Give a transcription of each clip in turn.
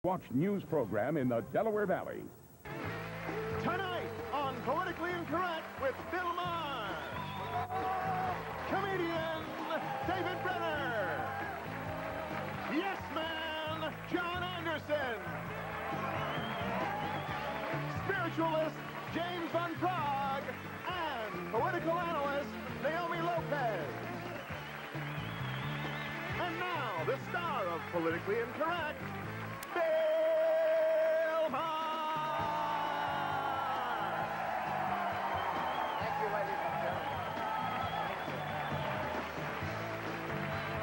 Watch news program in the Delaware Valley. Tonight on Politically Incorrect with Bill Maher, comedian David Brenner, yes man Jon Anderson, spiritualist James Van Praagh, and political analyst Naomi Lopez. And now, the star of Politically Incorrect, Bill Maher. Thank you, ladies and gentlemen.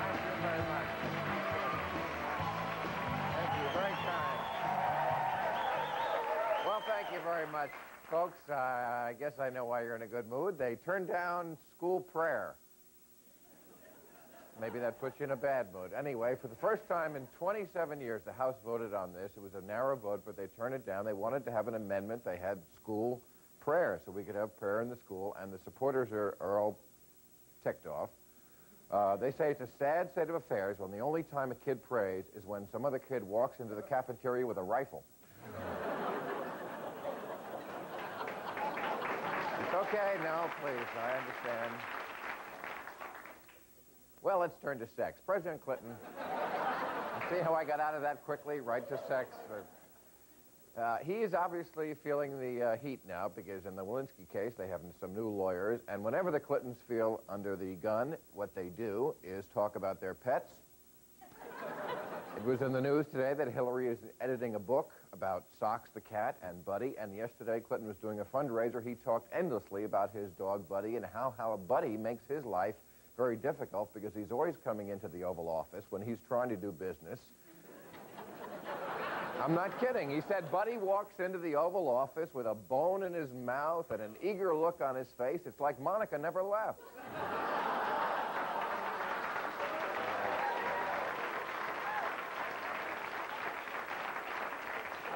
Thank you very much. Thank you, very kind. Well, thank you very much, folks. I guess I know why you're in a good mood. They turned down school prayer. Maybe that puts you in a bad mood. Anyway, for the first time in 27 years, the House voted on this. It was a narrow vote, but they turned it down. They wanted to have an amendment. They had school prayer, so we could have prayer in the school, and the supporters are all ticked off. They say it's a sad state of affairs when the only time a kid prays is when some other kid walks into the cafeteria with a rifle. It's okay, no, please, I understand. Well, let's turn to sex. President Clinton, see how I got out of that quickly, right to sex? He is obviously feeling the heat now because in the Lewinsky case, they have some new lawyers, and whenever the Clintons feel under the gun, what they do is talk about their pets. It was in the news today that Hillary is editing a book about Socks the cat and Buddy, and yesterday Clinton was doing a fundraiser. He talked endlessly about his dog Buddy and how a buddy makes his life very difficult because he's always coming into the Oval Office when he's trying to do business. I'm not kidding. He said Buddy walks into the Oval Office with a bone in his mouth and an eager look on his face. It's like Monica never left.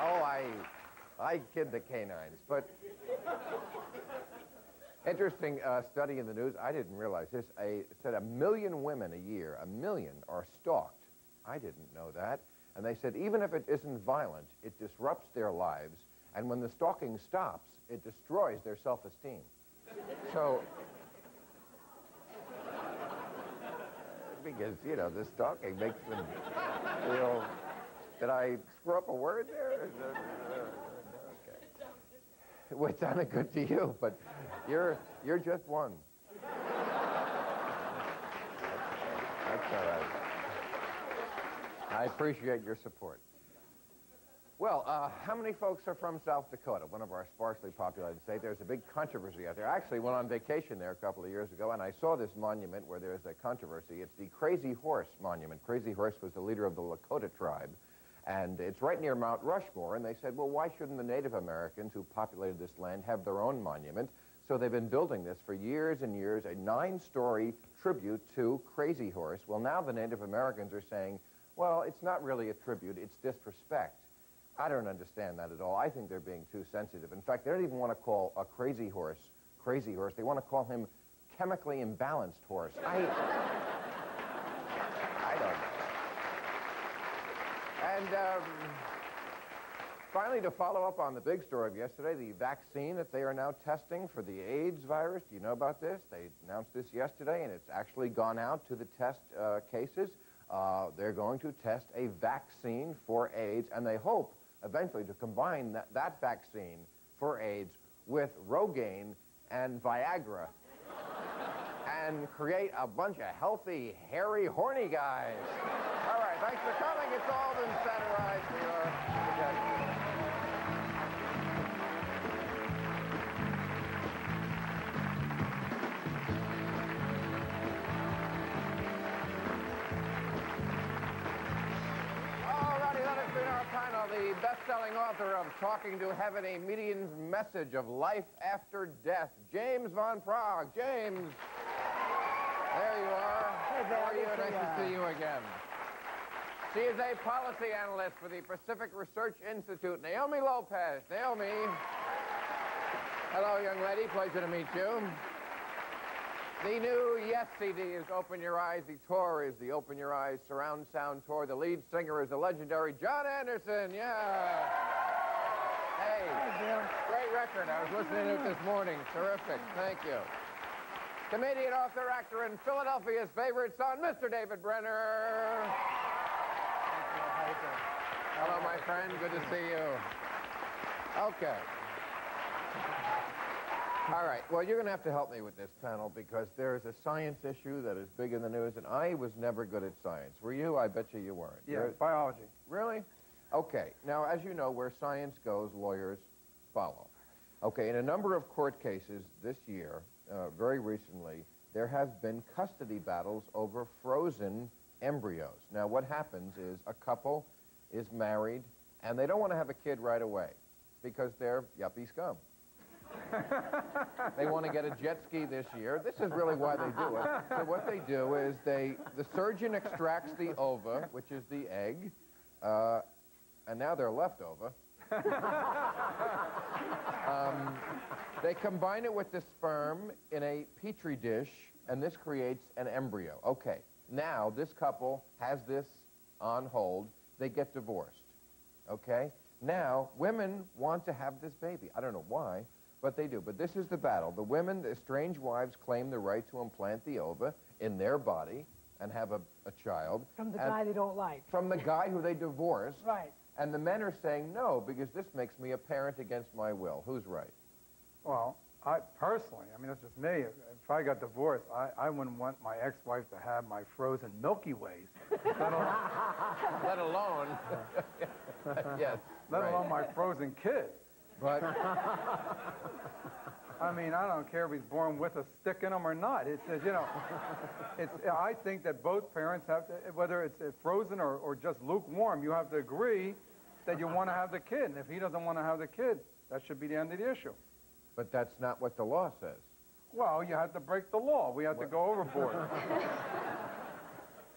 Oh, I kid the canines, but interesting study in the news. I didn't realize this. It said 1 million women a year, 1 million, are stalked. I didn't know that. And they said even if it isn't violent, it disrupts their lives. And when the stalking stops, it destroys their self-esteem. So, because, you know, the stalking makes them feel, did I screw up a word there? Okay. Well, it sounded good to you, but you're just one. That's all right. I appreciate your support. Well, how many folks are from South Dakota, one of our sparsely populated states? There's a big controversy out there. I actually went on vacation there a couple of years ago, and I saw this monument where there's a controversy. It's the Crazy Horse Monument. Crazy Horse was the leader of the Lakota tribe, and it's right near Mount Rushmore, and they said, well, why shouldn't the Native Americans who populated this land have their own monument? So they've been building this for years and years, a 9-story tribute to Crazy Horse. Well, now the Native Americans are saying, well, it's not really a tribute, it's disrespect. I don't understand that at all. I think they're being too sensitive. In fact, they don't even want to call a Crazy Horse Crazy Horse. They want to call him Chemically Imbalanced Horse. I don't know. And finally, to follow up on the big story of yesterday, the vaccine that they are now testing for the AIDS virus. Do you know about this? They announced this yesterday, and it's actually gone out to the test cases. They're going to test a vaccine for AIDS, and they hope eventually to combine that vaccine for AIDS with Rogaine and Viagra and create a bunch of healthy, hairy, horny guys. All right, thanks for coming. It's all been satirized for your protection. The best-selling author of Talking to Heaven, a medium's message of life after death, James Van Praagh. James, there you are. Hey, Bill. How are you? Nice to see you again. She is a policy analyst for the Pacific Research Institute, Naomi Lopez. Naomi. Hello, young lady. Pleasure to meet you. The new Yes CD is Open Your Eyes. The tour is the Open Your Eyes Surround Sound Tour. The lead singer is the legendary Jon Anderson. Yeah. Hey, great record. I was listening to it this morning. Terrific. Thank you. Comedian, author, actor, and Philadelphia's favorite son, Mr. David Brenner. Hello, my friend. Good to see you. Okay. All right. Well, you're going to have to help me with this panel because there is a science issue that is big in the news, and I was never good at science. Were you? I bet you weren't. Yeah, biology. Really? Okay. Now, as you know, where science goes, lawyers follow. Okay. In a number of court cases this year, very recently, there have been custody battles over frozen embryos. Now, what happens is a couple is married, and they don't want to have a kid right away because they're yuppie scum. They want to get a jet ski this year. This is really why they do it. So what they do is the surgeon extracts the ova, which is the egg, and now they're left over. They combine it with the sperm in a petri dish, and this creates an embryo. Okay, now this couple has this on hold. They get divorced, okay? Now, women want to have this baby. I don't know why, but they do. But this is the battle. The women, the estranged wives, claim the right to implant the ova in their body and have a child. From the guy they don't like. From the guy who they divorced. Right. And the men are saying, no, because this makes me a parent against my will. Who's right? Well, I personally, I mean, that's just me. If I got divorced, I wouldn't want my ex-wife to have my frozen Milky Ways. Let alone. Yes. Let right. alone my frozen kid. But I mean, I don't care if he's born with a stick in him or not. It's, you know, I think that both parents have to, whether it's frozen or just lukewarm, you have to agree that you want to have the kid. And if he doesn't want to have the kid, that should be the end of the issue. But that's not what the law says. Well, you have to break the law. We have to go overboard.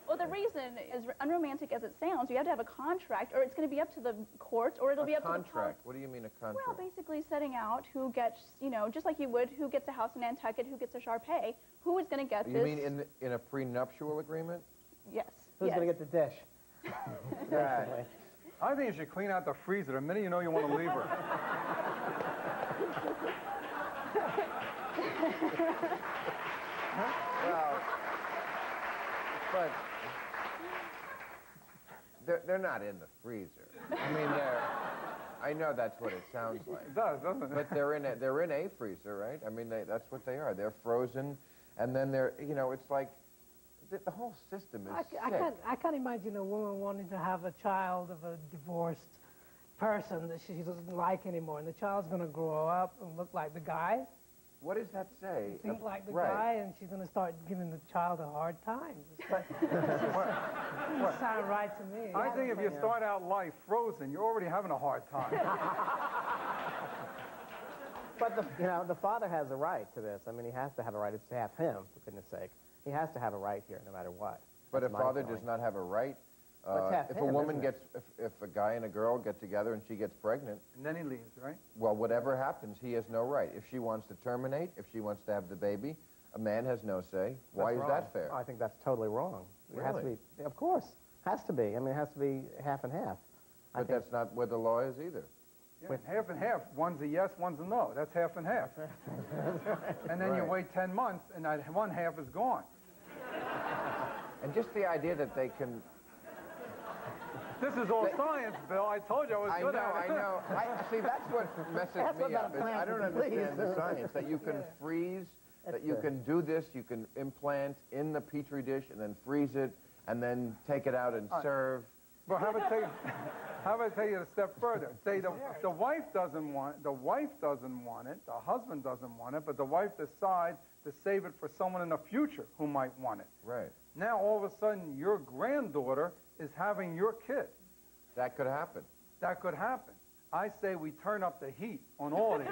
Well, the reason is unromantic as it sounds. You have to have a contract, or it's going to be up to the courts, or it'll be up to the contract? What do you mean a contract? Well, basically setting out who gets, you know, just like you would, who gets a house in Nantucket, who gets a Shar-Pei, who is going to get this. You mean in a prenuptial agreement? Yes. Who's going to get the dish? Right. I think you should clean out the freezer the minute you know you want to leave her. Well, but they're not in the freezer. I mean, I know that's what it sounds like. It does, doesn't it? But they're in a freezer, right? I mean, that's what they are. They're frozen, and then they're, you know, it's like the whole system is sick. I can't imagine a woman wanting to have a child of a divorced person that she doesn't like anymore, and the child's going to grow up and look like the guy. What does that say? Think like the right. guy, and she's going to start giving the child a hard time. Doesn't sound right to me. I think if you start out life frozen, you're already having a hard time. But the father has a right to this. I mean, he has to have a right. It's half him, for goodness sake. He has to have a right here, no matter what. But That's a father my point. does not have a right. If a woman gets, if a guy and a girl get together and she gets pregnant, And then he leaves, right? well, whatever happens, he has no right. If she wants to terminate, if she wants to have the baby, a man has no say. Why is that fair? I think that's totally wrong. It has to Really? be, of course. Has to be. I mean, it has to be half and half. But that's not where the law is either. Yeah, half and half. One's a yes, one's a no. That's half and half. And then you Right. wait 10 months, and that one half is gone. And just the idea that they can... This is all science, Bill. I told you I was good at it. I know. See, that's what messes me up. Is I don't understand the science, that you can freeze, that you can do this, you can implant in the Petri dish and then freeze it and then take it out and serve. But how about I take it a step further? Say the wife doesn't want it, the husband doesn't want it, but the wife decides to save it for someone in the future who might want it. Right. Now, all of a sudden, your granddaughter is having your kid. That could happen. That could happen. I say we turn up the heat on all of these.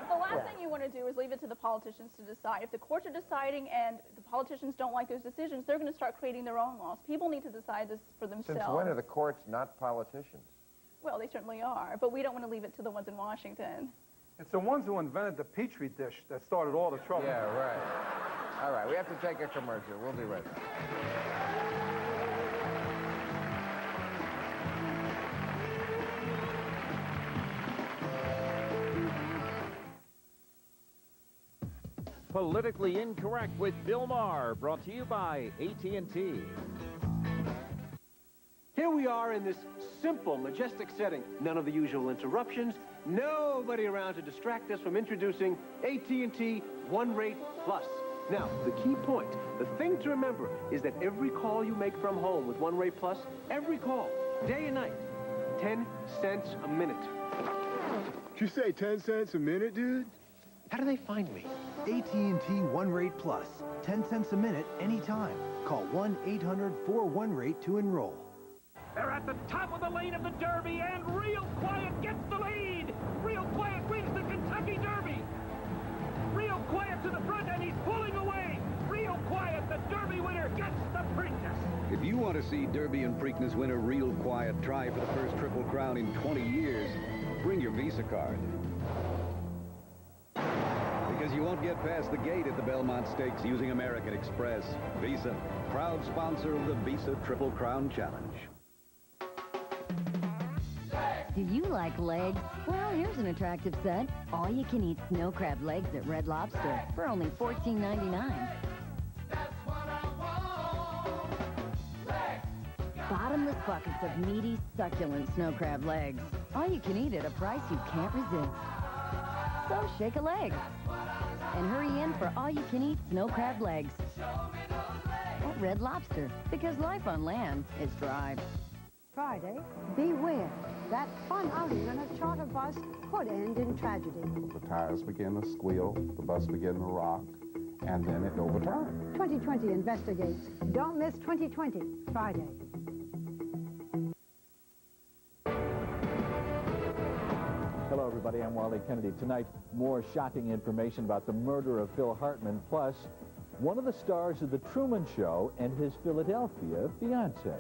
The last thing you want to do is leave it to the politicians to decide. If the courts are deciding and the politicians don't like those decisions, they're going to start creating their own laws. People need to decide this for themselves. Since when are the courts not politicians? Well, they certainly are, but we don't want to leave it to the ones in Washington. It's the ones who invented the Petri dish that started all the trouble. Yeah, right. All right, we have to take a commercial. We'll be right back. Politically Incorrect with Bill Maher, brought to you by AT&T. Here we are in this simple, majestic setting. None of the usual interruptions, nobody around to distract us from introducing AT&T One Rate Plus. Now, the key point, the thing to remember, is that every call you make from home with One Rate Plus, every call, day and night, 10 cents a minute. Did you say 10 cents a minute, dude? How do they find me? AT&T One Rate Plus. 10 cents a minute, anytime. Call 1-800-4-1-RATE to enroll. They're at the top of the lane of the Derby, and Real Quiet gets the lead. Real Quiet wins the Kentucky Derby. Real Quiet to the front, and he's pulling away. Real Quiet, the Derby winner, gets the Preakness. If you want to see Derby and Preakness winner Real Quiet try for the first Triple Crown in 20 years, bring your Visa card. Because you won't get past the gate at the Belmont Stakes using American Express. Visa, proud sponsor of the Visa Triple Crown Challenge. Do you like legs? Well, here's an attractive set. All-you-can-eat snow crab legs at Red Lobster for only $14.99. Bottomless buckets of meaty, succulent snow crab legs. All you can eat at a price you can't resist. So shake a leg. And hurry in for all-you-can-eat snow crab legs at Red Lobster, because life on land is dry. Friday, beware. That fun outing on a charter bus could end in tragedy. The tires begin to squeal, the bus begin to rock, and then it overturned. 2020 investigates. Don't miss 2020, Friday. Hello, everybody. I'm Wally Kennedy. Tonight, more shocking information about the murder of Phil Hartman, plus one of the stars of The Truman Show and his Philadelphia fiancée.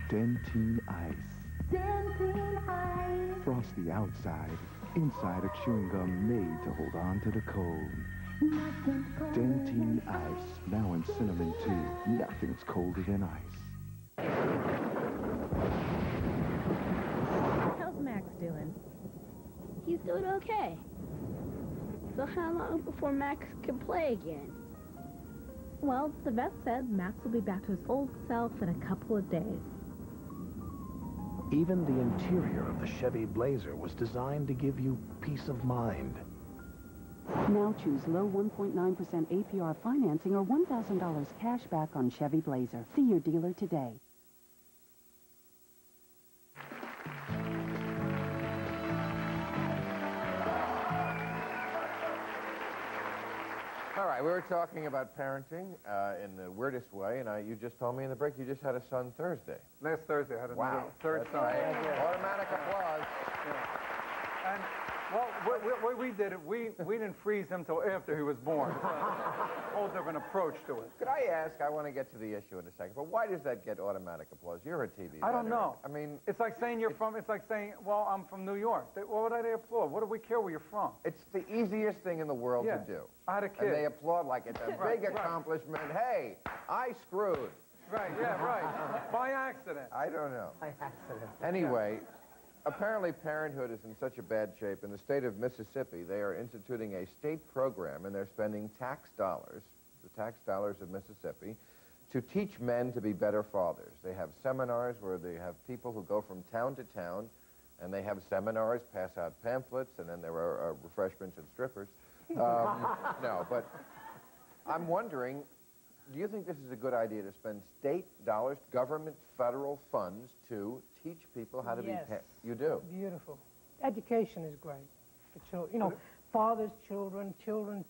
Dentine Ice. Dentine Ice. Frosty outside, inside a chewing gum made to hold on to the cold. Dentine Ice, now in cinnamon too. Nothing's colder than ice. How's Max doing? He's doing okay. So how long before Max can play again? Well, the vet said Max will be back to his old self in a couple of days. Even the interior of the Chevy Blazer was designed to give you peace of mind. Now choose low 1.9% APR financing or $1,000 cash back on Chevy Blazer. See your dealer today. All right, we were talking about parenting in the weirdest way, and you just told me in the break you just had a son Thursday. Last Thursday, I had a third son. Right. Automatic applause. Yeah. And, well, what we did, we didn't freeze him till after he was born. It's a whole different approach to it. Could I ask, I want to get to the issue in a second, but why does that get automatic applause? You're a TV I don't veteran. know. I mean... It's like saying you're from, it's like saying, well, I'm from New York. Why would they applaud? What do we care where you're from? It's the easiest thing in the world to do. I had a kid. And they applaud like it's a big accomplishment. Hey, I screwed. Right, yeah, right. By accident. I don't know. By accident. Anyway, apparently parenthood is in such a bad shape. In the state of Mississippi, they are instituting a state program, and they're spending tax dollars, the tax dollars of Mississippi, to teach men to be better fathers. They have seminars where they have people who go from town to town, and they have seminars, pass out pamphlets, and then there are refreshments and strippers. No, but I'm wondering, do you think this is a good idea to spend state dollars, government, federal funds to teach people how to be... You do? Beautiful. Education is great for children. You know, fathers, children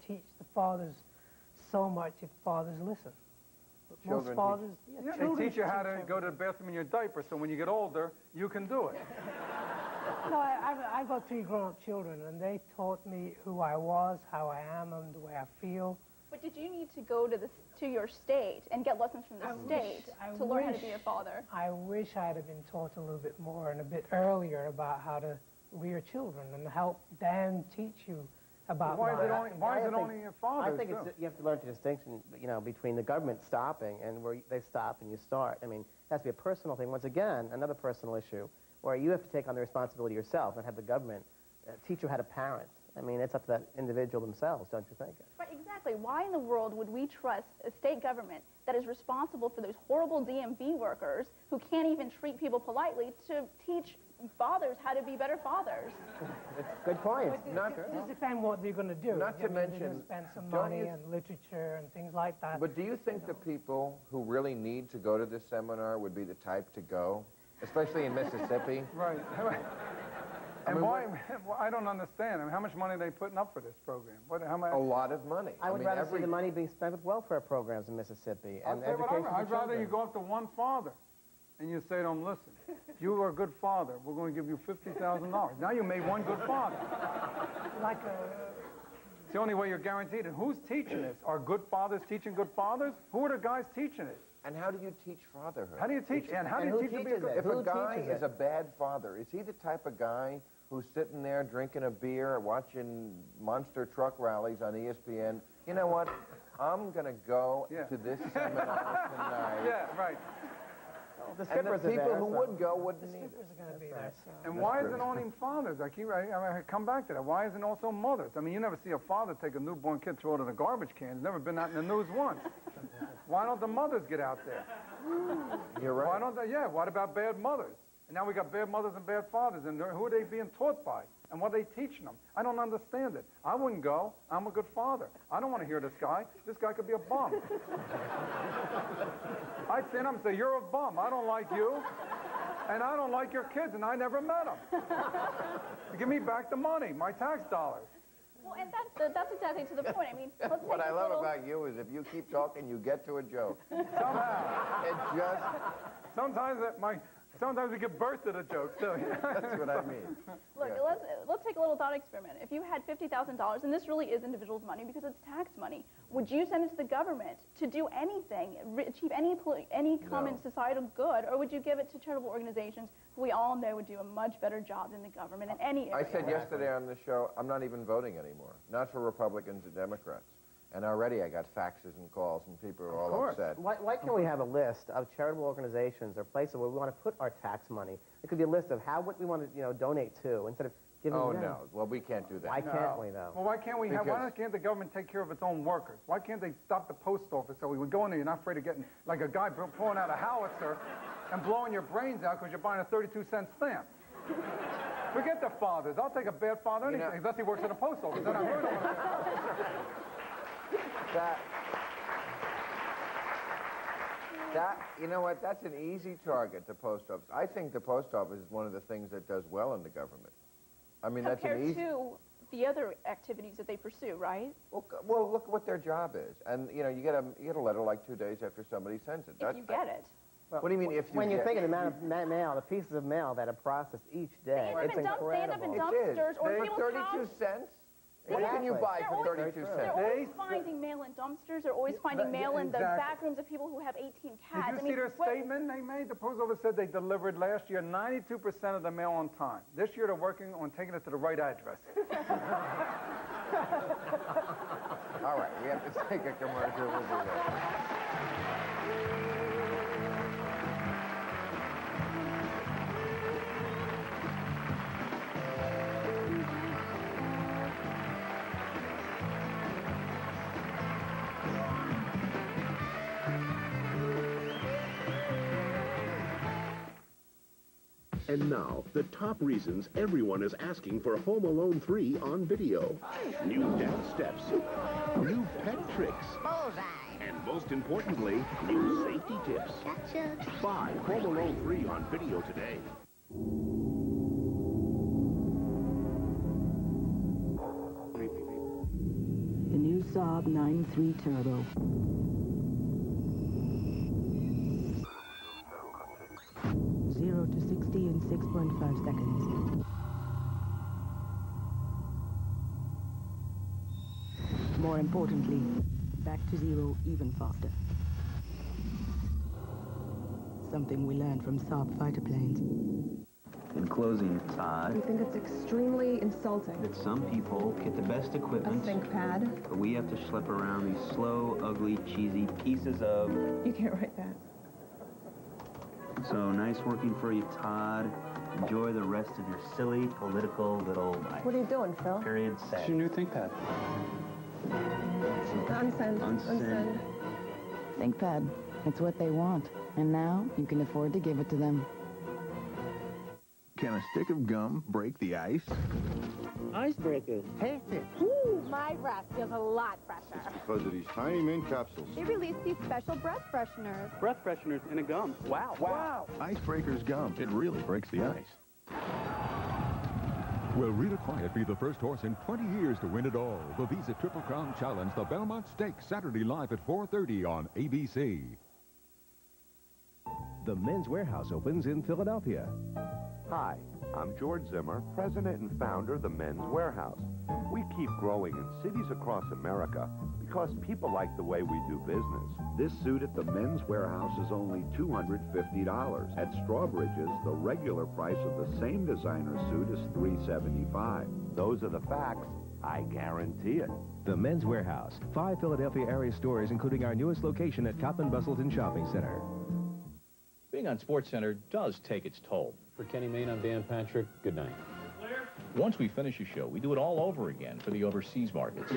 teach the fathers so much if fathers listen. But most fathers... They teach you how to go to the bathroom in your diaper, so when you get older, you can do it. No, I've got 3 grown-up children, and they taught me who I was, how I am, and the way I feel. But did you need to go to your state and get lessons from the state to learn how to be a father? I wish I'd have been taught a little bit more and a bit earlier about how to rear children and help them teach you about Why is it only your father? I think you have to learn the distinction, between the government stopping and where they stop and you start. I mean, it has to be a personal thing. Once again, another personal issue where you have to take on the responsibility yourself and have the government teach you how to parent. I mean, it's up to that individual themselves, don't you think? Right, exactly. Why in the world would we trust a state government that is responsible for those horrible DMV workers who can't even treat people politely to teach fathers how to be better fathers? It's a good point. It just depends what they're going to do. Not to mention, they're going to spend some money and literature and things like that. But do you think the people who really need to go to this seminar would be the type to go, especially in Mississippi? Right. And why? I don't understand. I mean, how much money are they putting up for this program? How much? A lot of money. I would rather see the money being spent with welfare programs in Mississippi and education for I'd rather you children. go up to one father and you say to him, listen, you are a good father. We're going to give you $50,000. Now you made one good father. It's the only way you're guaranteed it. Who's teaching this? Are good fathers teaching good fathers? Who are the guys teaching it? And how do you teach fatherhood? How do you teach? And how do you teach to be a good? If a guy is a bad father, is he the type of guy who's sitting there drinking a beer, watching monster truck rallies on ESPN? You know what? I'm going to go to this seminar tonight. Yeah, right. The and the people who would go wouldn't either. Are going to be there. So. And why is it only fathers? I come back to that. Why isn't it also mothers? I mean, you never see a father take a newborn kid, throw it in a garbage can. It's never been out in the news once. Why don't the mothers get out there? You're right. Why don't they? Yeah, what about bad mothers? And now we got bad mothers and bad fathers, and who are they being taught by? And what are they teaching them? I don't understand it. I wouldn't go. I'm a good father. I don't want to hear this guy. This guy could be a bum. I'd stand up and say, you're a bum. I don't like you. And I don't like your kids, and I never met them. Give me back the money, my tax dollars. Well, and that's exactly to the point. I mean, let's What I love about you is if you keep talking, you get to a joke. Somehow. It just... Sometimes we give birth to the jokes, too. That's what I mean. Look, let's take a little thought experiment. If you had $50,000, and this really is individuals' money because it's tax money, would you send it to the government to do anything, achieve any common societal good, or would you give it to charitable organizations who we all know would do a much better job than the government in any area? I said yesterday on the show, I'm not even voting anymore. Not for Republicans or Democrats. And already I got faxes and calls, and people are all upset. Why can't we have a list of charitable organizations or places where we want to put our tax money? It could be a list of what we want to, donate to instead of giving. Oh no! Well, we can't do that. Why can't we though? Well, why can't the government take care of its own workers? Why can't they stop the post office so we would go in there? You're not afraid of getting like a guy pulling out a howitzer and blowing your brains out because you're buying a 32-cent stamp. Forget the fathers. I'll take a bad father anything, unless he works at a post office. Then I heard him. You know what? That's an easy target, the post office. I think the post office is one of the things that does well in the government. I mean, that's an easy... Compared to the other activities that they pursue, right? Well, look what their job is. And, you get a letter like 2 days after somebody sends it. If you get it. What do you mean if you When you think of the amount of mail, the pieces of mail that are processed each day, it's incredible. They end up in dumpsters or for people's 32 cents? What can you buy for 32 cents? They're always finding mail in dumpsters. They're always finding mail in the back rooms of people who have 18 cats. Did you see their statement they made? The post office said they delivered last year 92% of the mail on time. This year they're working on taking it to the right address. All right, we have to take a commercial. We'll do that. And now, the top reasons everyone is asking for Home Alone 3 on video. New dance steps, new pet tricks, and most importantly, new safety tips. Gotcha. Buy Home Alone 3 on video today. The new Saab 9.3 Turbo. Zero to 60 in 6.5 seconds. More importantly, back to zero even faster. Something we learned from Saab fighter planes. In closing, Todd, We think it's extremely insulting. that some people get the best A equipment, think pad. but we have to schlep around these slow, ugly, cheesy pieces of... You can't write that. So, nice working for you, Todd. Enjoy the rest of your silly, political little life. What are you doing, Phil? Period. Set. Your new ThinkPad. Unsend. Unsend. ThinkPad. It's what they want. And now you can afford to give it to them. Can a stick of gum break the ice? Icebreakers. Taste it. Ooh, my breath feels a lot fresher. Because of these tiny mint capsules. They release these special breath fresheners. Breath fresheners in a gum. Wow. Wow. Icebreakers gum. It really breaks the ice. Will Rita Quiet be the first horse in 20 years to win it all? The Visa Triple Crown Challenge, the Belmont Stakes, Saturday live at 4:30 on ABC. The Men's Warehouse opens in Philadelphia. Hi, I'm George Zimmer, president and founder of the Men's Warehouse. We keep growing in cities across America because people like the way we do business. This suit at the Men's Warehouse is only $250. At Strawbridge's, the regular price of the same designer suit is $375. Those are the facts. I guarantee it. The Men's Warehouse. 5 Philadelphia area stores, including our newest location at Cotman Bustleton Shopping Center. Being on SportsCenter does take its toll. For Kenny Mayne, I'm Dan Patrick. Good night. Once we finish a show, we do it all over again for the overseas markets.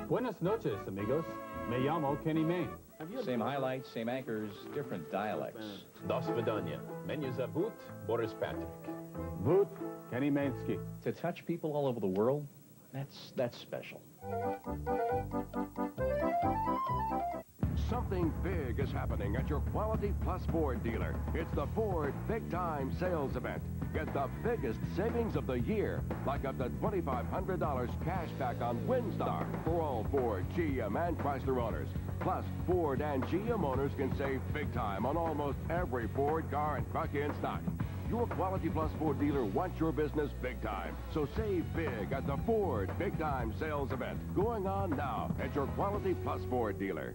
Buenas noches, amigos. Me llamo Kenny Mayne. Same highlights, same anchors, different dialects. Dos Vidania. Menu Zabut, Boris Patrick. Vut, Kenny Mainsky. To touch people all over the world, that's special. Something big is happening at your Quality Plus Ford dealer. It's the Ford Big Time Sales Event. Get the biggest savings of the year, like up to $2,500 cash back on Windstar for all Ford, GM, and Chrysler owners. Plus, Ford and GM owners can save big time on almost every Ford car and truck in stock. Your Quality Plus Ford dealer wants your business big time. So save big at the Ford Big Time Sales Event. Going on now at your Quality Plus Ford dealer.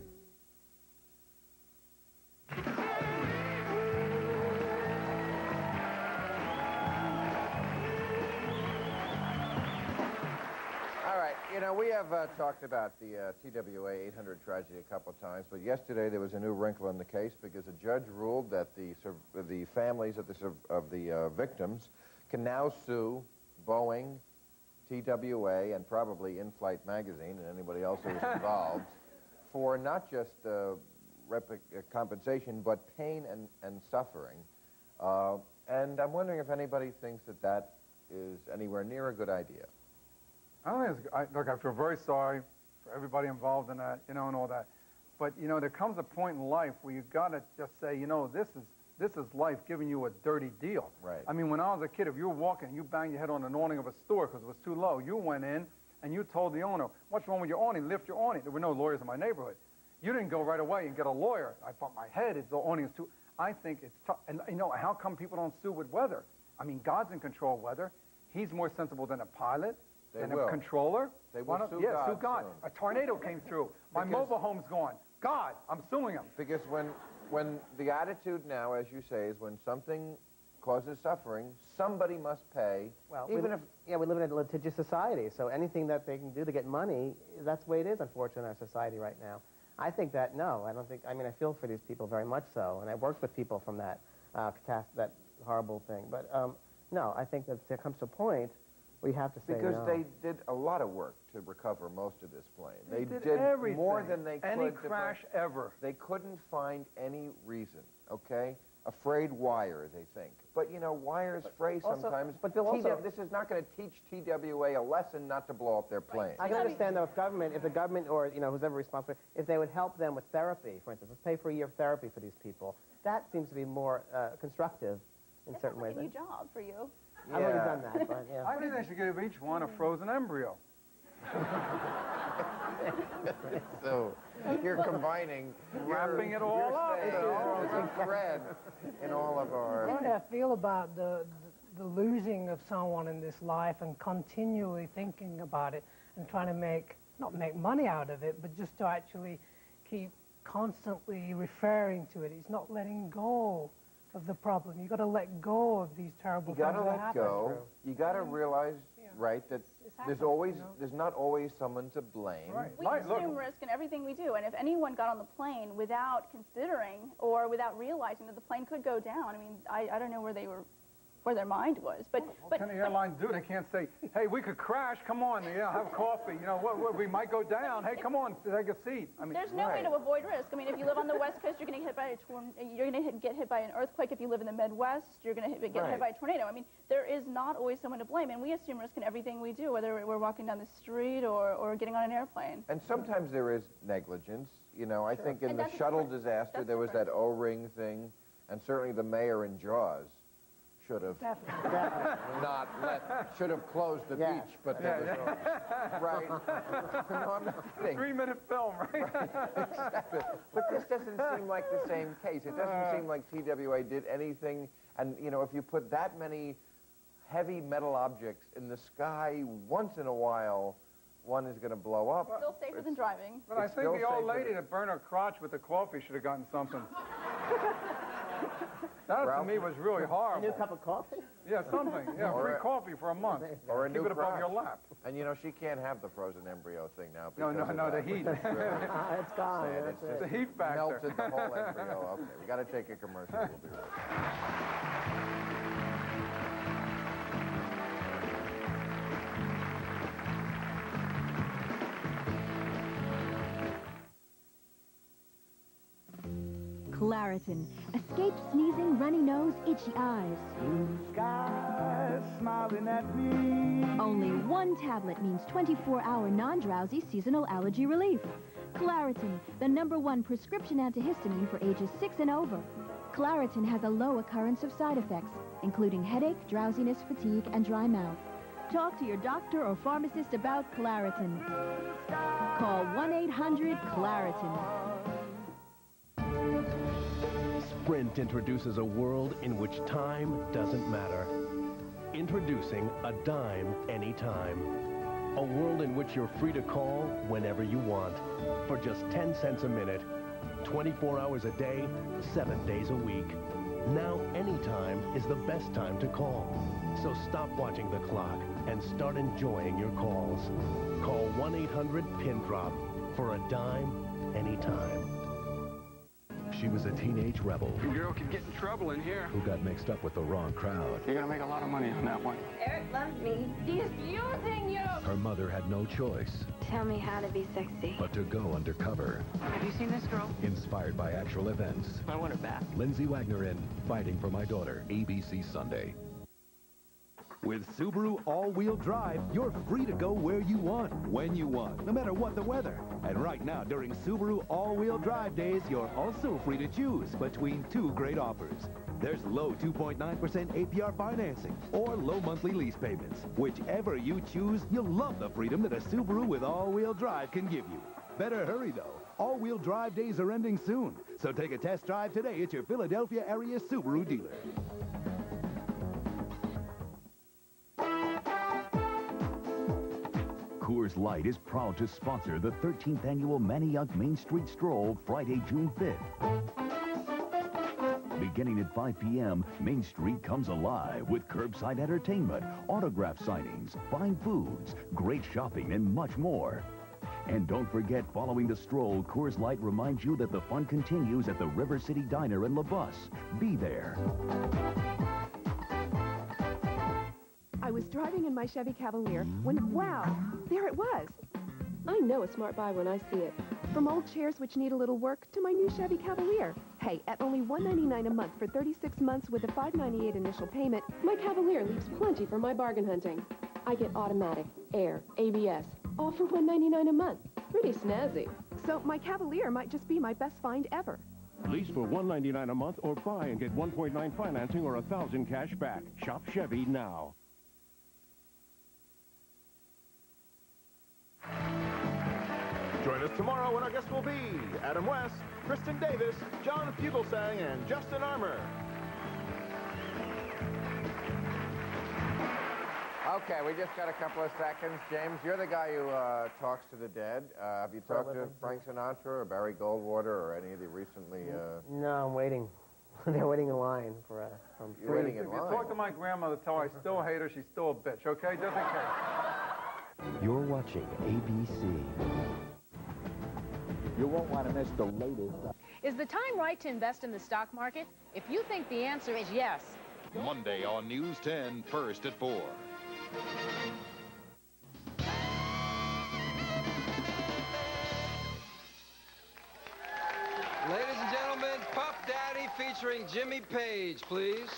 All right, you know, we have talked about the TWA 800 tragedy a couple of times, but yesterday there was a new wrinkle in the case because a judge ruled that the families of the victims can now sue Boeing, TWA, and probably In-Flight Magazine and anybody else who was involved for not just compensation, but pain and suffering. And I'm wondering if anybody thinks that that is anywhere near a good idea. I don't think it's, look, I feel very sorry for everybody involved in that, you know, and all that. But, you know, there comes a point in life where you've got to just say, you know, this is life giving you a dirty deal. Right. I mean, when I was a kid, if you were walking and you banged your head on an awning of a store because it was too low, you went in and you told the owner, what's wrong with your awning? Lift your awning. There were no lawyers in my neighborhood. You didn't go right away and get a lawyer. I bumped my head. The awning is too... I think it's tough. And, you know, how come people don't sue with weather? I mean, God's in control of weather. He's more sensible than a pilot, than a controller. They will sue yeah, God sue God. soon. A tornado came through. My mobile home's gone. God, I'm suing him. Because when the attitude now, as you say, is when something causes suffering, somebody must pay. Well, we live in a litigious society, so anything that they can do to get money, that's the way it is, unfortunately, in our society right now. I think that, no, I don't think, I mean, I feel for these people very much so, and I worked with people from that that horrible thing. But, no, I think that there comes to a point where you have to say because no. they did a lot of work to recover most of this plane. They did did more than they could. Any crash ever. They couldn't find any reason, okay? Afraid wires, they think. But, you know, wires fray sometimes. But Bill, also, this is not going to teach TWA a lesson not to blow up their plane. I can understand, though, if the government or, you know, who's ever responsible, if they would help them with therapy, for instance, let's pay for a year of therapy for these people. That seems to be more constructive in certain ways. It's like a new job for you. I've already done that, but, yeah. I think they should give each one a frozen embryo. So you're combining, wrapping it all up. You're saying thread in all of our... What I feel about the the losing of someone in this life and continually thinking about it and trying to not make money out of it, but just to actually keep constantly referring to it. He's not letting go of the problem. You've got to let go of these terrible things that happen. You got to let go. You got to realize, right, that there's not always someone to blame. Right. We assume risk in everything we do, and if anyone got on the plane without considering or without realizing that the plane could go down, I mean, I don't know where their mind was. But what can the airlines do? They can't say, hey, we could crash, come on, yeah, have coffee, you know, we might go down, hey, come on, take a seat. I mean, there's no way to avoid risk. I mean, if you live on the West Coast, you're going to get hit by an earthquake. If you live in the Midwest, you're going to get hit by a tornado. I mean, there is not always someone to blame, and we assume risk in everything we do, whether we're walking down the street or getting on an airplane. And sometimes there is negligence. You know, I think in the shuttle disaster, there was that O-ring thing, and certainly the mayor in Jaws should have should have closed the beach, but there was right. No, I'm not kidding. 3-minute film, right? Exactly. But this doesn't seem like the same case. It doesn't seem like TWA did anything. And you know, if you put that many heavy metal objects in the sky once in a while, one is going to blow up. Still safer than driving. But I think the old lady that burned her crotch with the coffee should have gotten something. That, to me, was really horrible. A new cup of coffee? Yeah, something. Yeah, free coffee for a month. Or a new Keep it above crotch. your lap. And, you know, she can't have the frozen embryo thing now. No, the heat. It's gone. It's the heat factor. Melted the whole embryo. Okay, we got to take a commercial. We'll be right back. Claritin. Escape sneezing, runny nose, itchy eyes. Blue sky smiling at me. Only one tablet means 24-hour non-drowsy seasonal allergy relief. Claritin, the #1 prescription antihistamine for ages 6 and over. Claritin has a low occurrence of side effects, including headache, drowsiness, fatigue, and dry mouth. Talk to your doctor or pharmacist about Claritin. Call 1-800-CLARITIN. Sprint introduces a world in which time doesn't matter. Introducing a dime anytime. A world in which you're free to call whenever you want for just 10 cents a minute, 24 hours a day, 7 days a week. Now anytime is the best time to call. So stop watching the clock and start enjoying your calls. Call 1-800-PIN-DROP for a dime anytime. She was a teenage rebel Your girl could get in trouble in here. who got mixed up with the wrong crowd. You're gonna make a lot of money on that one. Eric loves me. He's using you. Her mother had no choice Tell me how to be sexy. but to go undercover. Have you seen this girl? Inspired by actual events. I want her back. Lindsay Wagner in Fighting for My Daughter, ABC Sunday. With Subaru all-wheel drive, you're free to go where you want, when you want, no matter what the weather. And right now, during Subaru all-wheel drive days, you're also free to choose between 2 great offers. There's low 2.9% APR financing or low monthly lease payments. Whichever you choose, you'll love the freedom that a Subaru with all-wheel drive can give you. Better hurry, though. All-wheel drive days are ending soon. So take a test drive today at your Philadelphia area Subaru dealer. Coors Light is proud to sponsor the 13th annual Manayunk Main Street Stroll Friday, June 5th. Beginning at 5 p.m., Main Street comes alive with curbside entertainment, autograph signings, fine foods, great shopping, and much more. And don't forget, following the stroll, Coors Light reminds you that the fun continues at the River City Diner in La Bus. Be there. I was driving in my Chevy Cavalier when, wow, there it was. I know a smart buy when I see it. From old chairs which need a little work to my new Chevy Cavalier. Hey, at only $199 a month for 36 months with a $598 initial payment, my Cavalier leaves plenty for my bargain hunting. I get automatic, air, ABS, all for $199 a month. Pretty snazzy. So my Cavalier might just be my best find ever. Lease for $199 a month or buy and get 1.9 financing or $1,000 cash back. Shop Chevy now. Join us tomorrow when our guests will be Adam West, Kristen Davis, John Fugelsang, and Justin Armour. Okay, we just got a couple of seconds. James, you're the guy who talks to the dead. Have you talked to Frank Sinatra or Barry Goldwater or any of the recently... No, I'm waiting. They're waiting in line for from You're waiting in line? If you talk to my grandmother, tell her I still hate her, she's still a bitch, okay? Just in case. You're watching ABC. You won't want to miss the latest. Is the time right to invest in the stock market? If you think the answer is yes. Monday on News 10, first at 4. Ladies and gentlemen, Puff Daddy featuring Jimmy Page, please.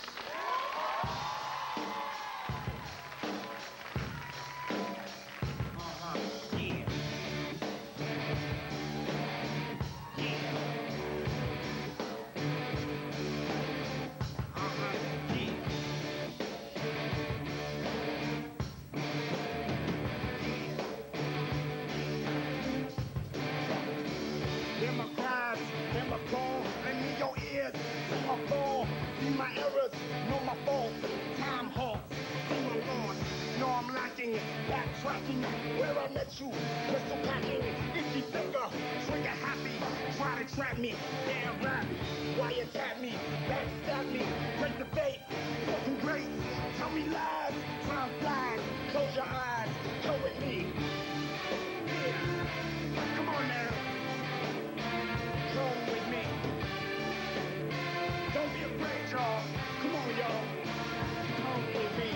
Hear my cries, hear my call, lend me your ears. See my fall, see my errors, know my faults. Time halts, see my loss. Know I'm lacking, backtracking. Where I met you, crystal packing. Itchy finger, trigger happy. Try to trap me, damn rap. Wiretap me, backstab me. Break the bait, fucking great. Tell me lies, time flies. Close your eyes, go with me. Yeah. Come on now. Come with me. Don't be afraid, y'all. Come on, y'all. Come with me.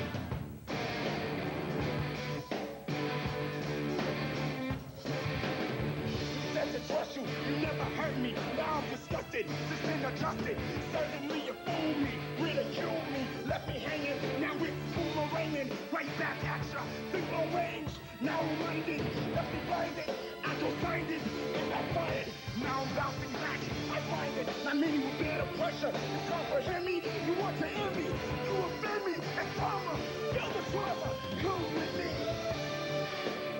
Said to trust you, you never hurt me. Now I'm disgusted, just been adjusted. Certainly you fooled me, ridiculed me, left me hanging. Now it's boomeranging, right back at ya. Think on range, now I'm minded, left me blinded. I go signed it, and I fired. Now I'm bouncing back, I find it. Not many will bear the pressure. You comprehend me, you want to end me. You offend me, and trauma, feel the trauma. Come with me.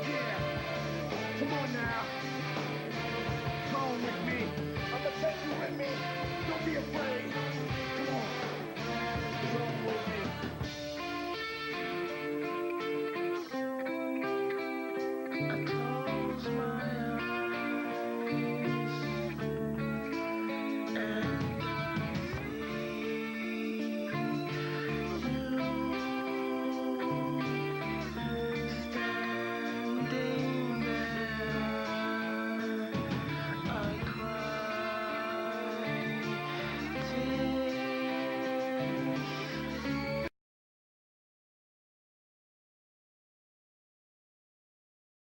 Yeah, come on now. Come with me. I'ma take you with me. Don't be afraid. Come on. Come with me.